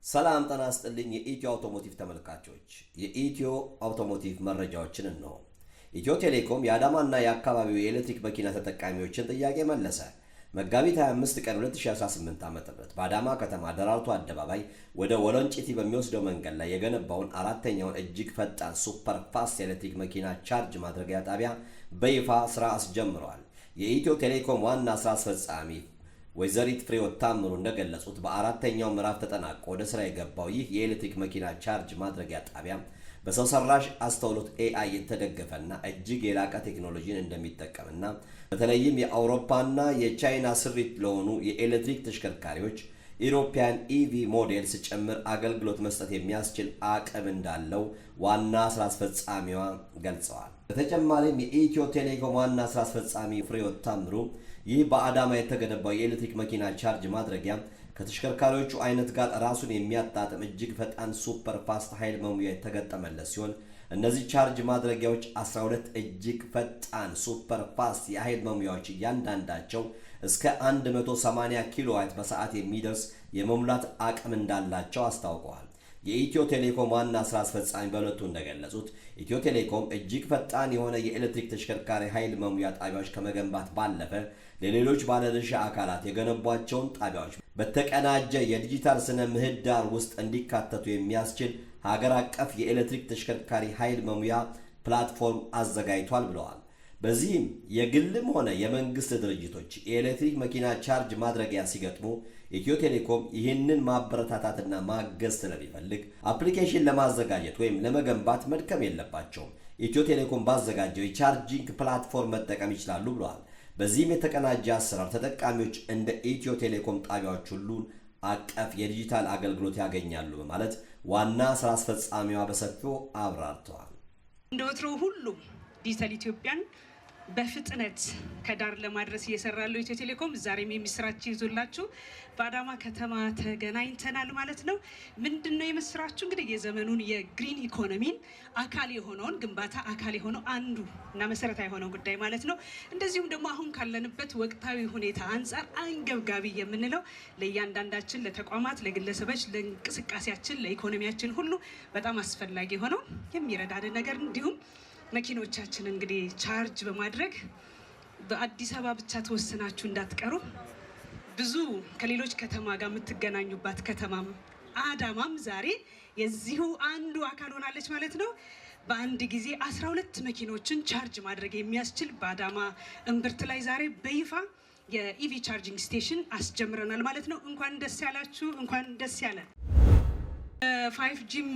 ሰላም ጤና ይስጥልኝ የኢትዮ አውቶሞቲቭ ተመልካቾች የኢትዮ አውቶሞቲቭ መረጃዎችን ነው። ኢትዮ ቴሌኮም የአዳማና የአካባቢው የኤሌክትሪክ መኪና ተጠቃሚዎችን ጥያቄ መለሰ። መጋቢት 25 ቀን 2018 ዓ.ም በአዳማ ከተማ ደራርቱ አደባባይ ወደ ወለንጪቲ በሚወስደው መንገድ ላይ የገነባውን አራተኛውን እጅግ ፈጣን ሱፐር ፋስት ኤሌክትሪክ መኪና ቻርጅ ማድረጊያ ጣቢያ በይፋ ስራ አስጀምረዋል። የኢትዮ ቴሌኮም ዋና ስራ አስፈጻሚ ወይዘሪት ፍሬሕይወት ታምሩ እንደገለጹት በአራተኛው ምዕራፍ ተጠናቆ ወደ ስራ የገባው ይህ የኤሌክትሪክ መኪና ቻርጅ ማድረጊያ ጣቢያ በሰው ሰራሽ አስተውሎት AI የተደገፈና እጅግ የላቀ ቴክኖሎጂን እንደሚጠቀምና በተለይም የአውሮፓና የቻይና ስሪት ለሆኑ የኤሌክትሪክ ተሽከርካሪዎች ኢሮፒያን ኢቪ ሞዴልስ ጭምር አገልግሎት መስጠት የሚያስችል አቅም እንዳለው ዋና ስራ አስፈጻሚዋ ገልጸዋል። በተጨማሪም የኢትዮ ቴሌኮም ዋና ስራ አስፈጻሚ ፍሬሕይወት ታምሩ ይህ በአዳማ የተገነባው የኤሌክትሪክ መኪና ቻርጅ ማድረጊያ ከተሽከርካሪዎቹ አይነት ጋር ራሱን የሚያጣጥም እጅግ ፈጣን ሱፐር ፋስት ኃይል መሙያ የተገጠመለት ሲሆን እነዚህ ቻርጅ ማድረጊያዎች 12 እጅግ ፈጣን ሱፐር ፋስት የኃይል መሙያዎች እያንዳንዳቸው እስከ 180 ኪሎዋት በሰዓት የሚደርስ የመሙላት አቅም እንዳላቸው አስታውቀዋል። የኢትዮ ቴሌኮም ዋና ስራ አስፈጻሚ በዕለቱ እንደገለጹት ኢትዮ ቴሌኮም እጅግ ፈጣን የሆነ የኤሌክትሪክ ተሽከርካሪ ኃይል መሙያ ጣቢያዎች ከመገንባት ባለፈ ለሌሎች ባለድርሻ አካላት የገነቧቸውን ጣቢያዎች በተቀናጀ የዲጂታል ስነ ምህዳር ውስጥ እንዲካተቱ የሚያስችል ሀገር አቀፍ የኤሌክትሪክ ተሽከርካሪ ኃይል መሙያ ፕላትፎርም አዘጋጅቷል ብለዋል። በዚህም የግልም ሆነ የመንግስት ድርጅቶች የኤሌክትሪክ መኪና ቻርጅ ማድረጊያ ሲገጥሙ ኢትዮ ቴሌኮም ይህንን ማበረታታትና ማገዝ ስለሚፈልግ አፕሊኬሽን ለማዘጋጀት ወይም ለመገንባት መድከም የለባቸውም። ኢትዮ ቴሌኮም ባዘጋጀው የቻርጂንግ ፕላትፎርም መጠቀም ይችላሉ ብለዋል። በዚህም የተቀናጀ አሰራር ተጠቃሚዎች እንደ ኢትዮ ቴሌኮም ጣቢያዎች ሁሉን አቀፍ የዲጂታል አገልግሎት ያገኛሉ በማለት ዋና ስራ አስፈጻሚዋ በሰፊው አብራርተዋል። እንደ ወትሮ ሁሉ ዲጂታል ኢትዮጵያን በፍጥነት ከዳር ለማድረስ እየሰራለው ኢትዮ ቴሌኮም ዛሬም የሚስራችሁ ይዞላችሁ በአዳማ ከተማ ተገናኝተናል ማለት ነው። ምንድነው የምስራችሁ? እንግዲህ የዘመኑን የግሪን ኢኮኖሚን አካል የሆነውን ግንባታ አካል የሆነው አንዱ እና መሰረታዊ የሆነው ጉዳይ ማለት ነው። እንደዚሁም ደግሞ አሁን ካለንበት ወቅታዊ ሁኔታ አንጻር አንገብጋቢ የምንለው ለእያንዳንዳችን፣ ለተቋማት፣ ለግለሰቦች፣ ለእንቅስቃሴያችን፣ ለኢኮኖሚያችን ሁሉ በጣም አስፈላጊ የሆነው የሚረዳን ነገር እንዲሁም መኪኖቻችን እንግዲህ ቻርጅ በማድረግ በአዲስ አበባ ብቻ ተወሰናችሁ እንዳትቀሩ። ብዙ ከሌሎች ከተማ ጋር የምትገናኙባት ከተማም አዳማም ዛሬ የዚሁ አንዱ አካል ሆናለች ማለት ነው። በአንድ ጊዜ 12 መኪኖችን ቻርጅ ማድረግ የሚያስችል በአዳማ እምብርት ላይ ዛሬ በይፋ የኢቪ ቻርጂንግ ስቴሽን አስጀምረናል ማለት ነው። እንኳን ደስ ያላችሁ፣ እንኳን ደስ ያለን። 5Gም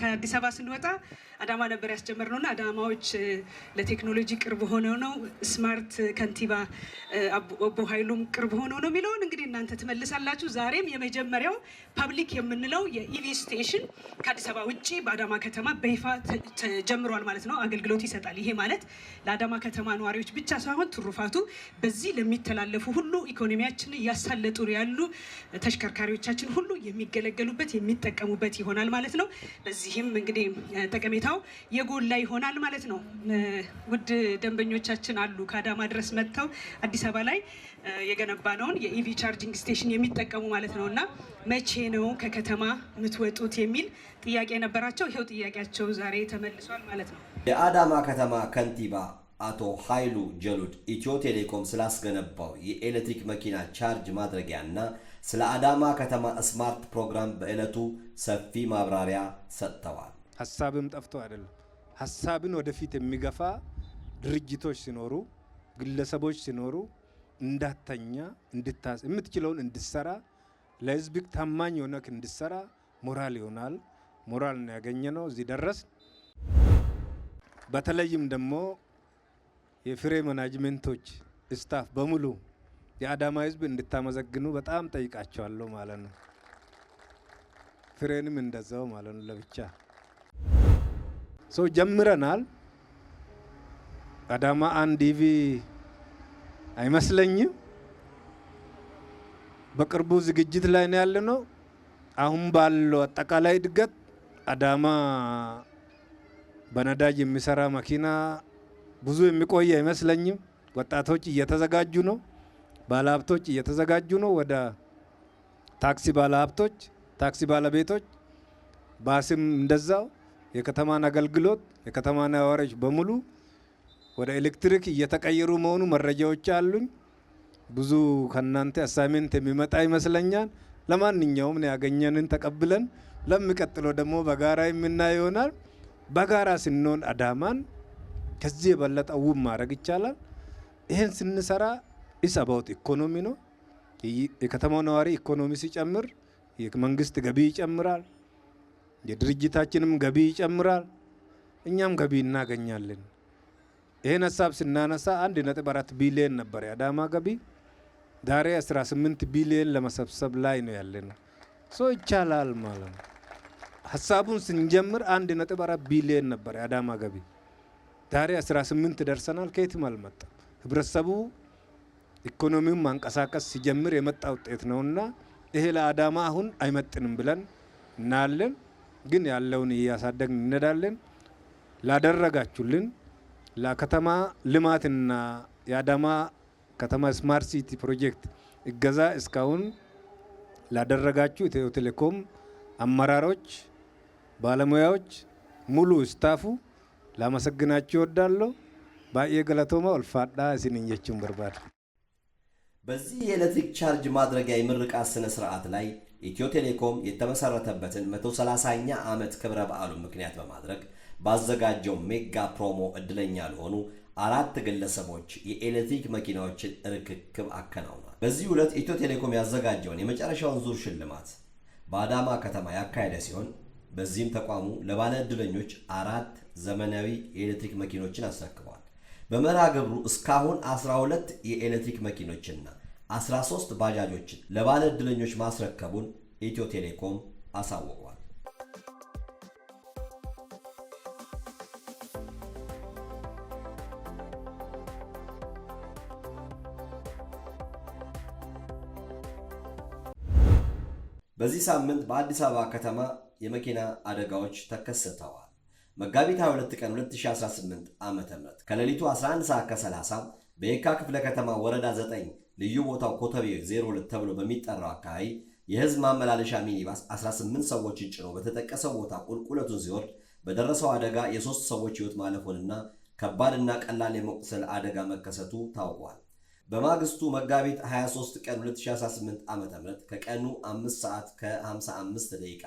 ከአዲስ አበባ ስንወጣ አዳማ ነበር ያስጀመርነውና አዳማዎች ለቴክኖሎጂ ቅርብ ሆነው ነው ስማርት ከንቲባ አቦ ኃይሉም ቅርብ ሆነው ነው የሚለውን እንግዲህ እናንተ ትመልሳላችሁ። ዛሬም የመጀመሪያው ፐብሊክ የምንለው የኢቪ ስቴሽን ከአዲስ አበባ ውጪ በአዳማ ከተማ በይፋ ተጀምሯል ማለት ነው። አገልግሎት ይሰጣል። ይሄ ማለት ለአዳማ ከተማ ነዋሪዎች ብቻ ሳይሆን ትሩፋቱ በዚህ ለሚተላለፉ ሁሉ ኢኮኖሚያችንን እያሳለጡ ያሉ ተሽከርካሪዎቻችን ሁሉ የሚገለገሉበት የሚጠቀሙበት ይሆናል ማለት ነው። በዚህም እንግዲህ ጠቀሜታው የጎላ ይሆናል ማለት ነው። ውድ ደንበኞቻችን አሉ ከአዳማ ድረስ መጥተው አዲስ አበባ ላይ የገነባነውን የኢቪ ቻርጂንግ ስቴሽን የሚጠቀሙ ማለት ነው። እና መቼ ነው ከከተማ የምትወጡት የሚል ጥያቄ ነበራቸው። ይሄው ጥያቄያቸው ዛሬ ተመልሷል ማለት ነው። የአዳማ ከተማ ከንቲባ አቶ ኃይሉ ጀሉድ ኢትዮ ቴሌኮም ስላስገነባው የኤሌክትሪክ መኪና ቻርጅ ማድረጊያና ስለ አዳማ ከተማ ስማርት ፕሮግራም በዕለቱ ሰፊ ማብራሪያ ሰጥተዋል። ሀሳብም ጠፍቶ አይደለም። ሀሳብን ወደፊት የሚገፋ ድርጅቶች ሲኖሩ፣ ግለሰቦች ሲኖሩ እንዳተኛ እንድታስ የምትችለውን እንድሰራ ለህዝብ ታማኝ ሆነክ እንድሰራ ሞራል ይሆናል። ሞራል ነው ያገኘነው፣ እዚህ ደረስ። በተለይም ደግሞ የፍሬ ማናጅመንቶች ስታፍ በሙሉ የአዳማ ህዝብ እንድታመሰግኑ በጣም ጠይቃቸዋለሁ ማለት ነው። ፍሬንም እንደዛው ማለት ነው። ለብቻ ሰው ጀምረናል። አዳማ አንድ ኢቪ አይመስለኝም። በቅርቡ ዝግጅት ላይ ነው ያለነው። አሁን ባለው አጠቃላይ እድገት አዳማ በነዳጅ የሚሰራ መኪና ብዙ የሚቆይ አይመስለኝም። ወጣቶች እየተዘጋጁ ነው። ባለሀብቶች እየተዘጋጁ ነው። ወደ ታክሲ ባለሀብቶች ታክሲ ባለቤቶች፣ ባስም እንደዛው የከተማን አገልግሎት የከተማ ነዋሪዎች በሙሉ ወደ ኤሌክትሪክ እየተቀየሩ መሆኑ መረጃዎች አሉኝ። ብዙ ከናንተ አሳይመንት የሚመጣ ይመስለኛል። ለማንኛውም ያገኘንን ተቀብለን ለሚቀጥለው ደግሞ በጋራ የምናየው ይሆናል። በጋራ ስንሆን አዳማን ከዚህ የበለጠ ውብ ማድረግ ይቻላል። ይሄን ስንሰራ ኢሳባውት ኢኮኖሚ ነው። የከተማው ነዋሪ ኢኮኖሚ ሲጨምር የመንግስት ገቢ ይጨምራል፣ የድርጅታችንም ገቢ ይጨምራል፣ እኛም ገቢ እናገኛለን። ይሄን ሀሳብ ስናነሳ 1.4 ቢሊዮን ነበር የአዳማ ገቢ። ዛሬ 18 ቢሊዮን ለመሰብሰብ ላይ ነው ያለነው። ይቻላል ማለት ነው። ሀሳቡን ስንጀምር 1.4 ቢሊዮን ነበር የአዳማ ገቢ። ዛሬ 18 ደርሰናል። ከየትም አልመጣም። ህብረተሰቡ ኢኮኖሚውን ማንቀሳቀስ ሲጀምር የመጣ ውጤት ነውና ይሄ ለአዳማ አሁን አይመጥንም ብለን እናያለን። ግን ያለውን እያሳደግን እንሄዳለን። ላደረጋችሁልን ለከተማ ልማትና የአዳማ ከተማ ስማርት ሲቲ ፕሮጀክት እገዛ እስካሁን ላደረጋችሁ ኢትዮ ቴሌኮም አመራሮች፣ ባለሙያዎች፣ ሙሉ ስታፉ ላመሰግናችሁ እወዳለሁ። ባዬ ገለቶማ ወልፋዳ ሲንኘቹን በርባድ። በዚህ የኤሌክትሪክ ቻርጅ ማድረጊያ የምርቃት ስነ ስርዓት ላይ ኢትዮ ቴሌኮም የተመሰረተበትን 130ኛ ዓመት ክብረ በዓሉን ምክንያት በማድረግ ባዘጋጀው ሜጋ ፕሮሞ እድለኛ ለሆኑ 4 ግለሰቦች የኤሌክትሪክ መኪናዎችን ርክክብ አከናውኗል። በዚህ ዕለት ኢትዮ ቴሌኮም ያዘጋጀውን የመጨረሻውን ዙር ሽልማት በአዳማ ከተማ ያካሄደ ሲሆን በዚህም ተቋሙ ለባለ እድለኞች 4 ዘመናዊ የኤሌክትሪክ መኪኖችን አስረክቧል። በመርሃ ግብሩ እስካሁን 12 የኤሌክትሪክ መኪኖችና 13 ባጃጆችን ለባለ እድለኞች ማስረከቡን ኢትዮ ቴሌኮም አሳውቋል። በዚህ ሳምንት በአዲስ አበባ ከተማ የመኪና አደጋዎች ተከስተዋል። መጋቢት 22 ቀን 2018 ዓ.ም ከሌሊቱ 11 ሰዓት ከ30 በየካ ክፍለ ከተማ ወረዳ 9 ልዩ ቦታው ኮተቤ 02 ተብሎ በሚጠራው አካባቢ የህዝብ ማመላለሻ ሚኒባስ 18 ሰዎችን ጭኖ በተጠቀሰው ቦታ ቁልቁለቱን ሲወርድ በደረሰው አደጋ የ3 ሰዎች ህይወት ማለፉንና ከባድና ቀላል የመቁሰል አደጋ መከሰቱ ታውቋል። በማግስቱ መጋቢት 23 ቀን 2018 ዓ.ም ከቀኑ 5 ሰዓት ከ55 ደቂቃ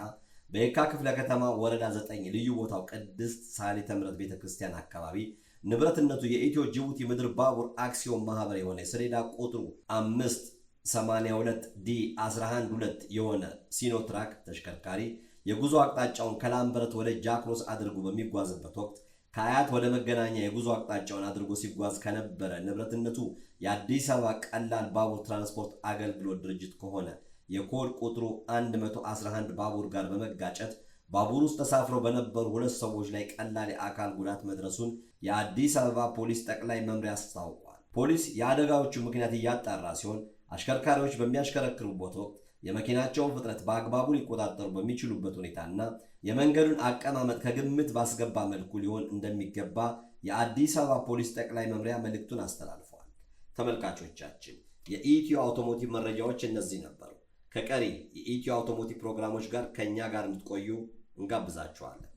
በየካ ክፍለ ከተማ ወረዳ 9 ልዩ ቦታው ቅድስት ሳሊተ ምሕረት ቤተክርስቲያን አካባቢ ንብረትነቱ የኢትዮ ጅቡቲ ምድር ባቡር አክሲዮን ማህበር የሆነ የሰሌዳ ቁጥሩ 582 D112 የሆነ ሲኖትራክ ተሽከርካሪ የጉዞ አቅጣጫውን ከላምበረት ወደ ጃክሮስ አድርጎ በሚጓዝበት ወቅት ከአያት ወደ መገናኛ የጉዞ አቅጣጫውን አድርጎ ሲጓዝ ከነበረ ንብረትነቱ የአዲስ አበባ ቀላል ባቡር ትራንስፖርት አገልግሎት ድርጅት ከሆነ የኮድ ቁጥሩ 111 ባቡር ጋር በመጋጨት ባቡር ውስጥ ተሳፍረው በነበሩ 2 ሰዎች ላይ ቀላል የአካል ጉዳት መድረሱን የአዲስ አበባ ፖሊስ ጠቅላይ መምሪያ አስታውቋል። ፖሊስ የአደጋዎቹ ምክንያት እያጣራ ሲሆን አሽከርካሪዎች በሚያሽከረክሩበት ወቅት የመኪናቸውን ፍጥነት በአግባቡ ሊቆጣጠሩ በሚችሉበት ሁኔታና የመንገዱን አቀማመጥ ከግምት ባስገባ መልኩ ሊሆን እንደሚገባ የአዲስ አበባ ፖሊስ ጠቅላይ መምሪያ መልእክቱን አስተላልፏል። ተመልካቾቻችን የኢትዮ አውቶሞቲቭ መረጃዎች እነዚህ ነበሩ። ከቀሪ የኢትዮ አውቶሞቲቭ ፕሮግራሞች ጋር ከኛ ጋር እንድትቆዩ እንጋብዛችኋለን።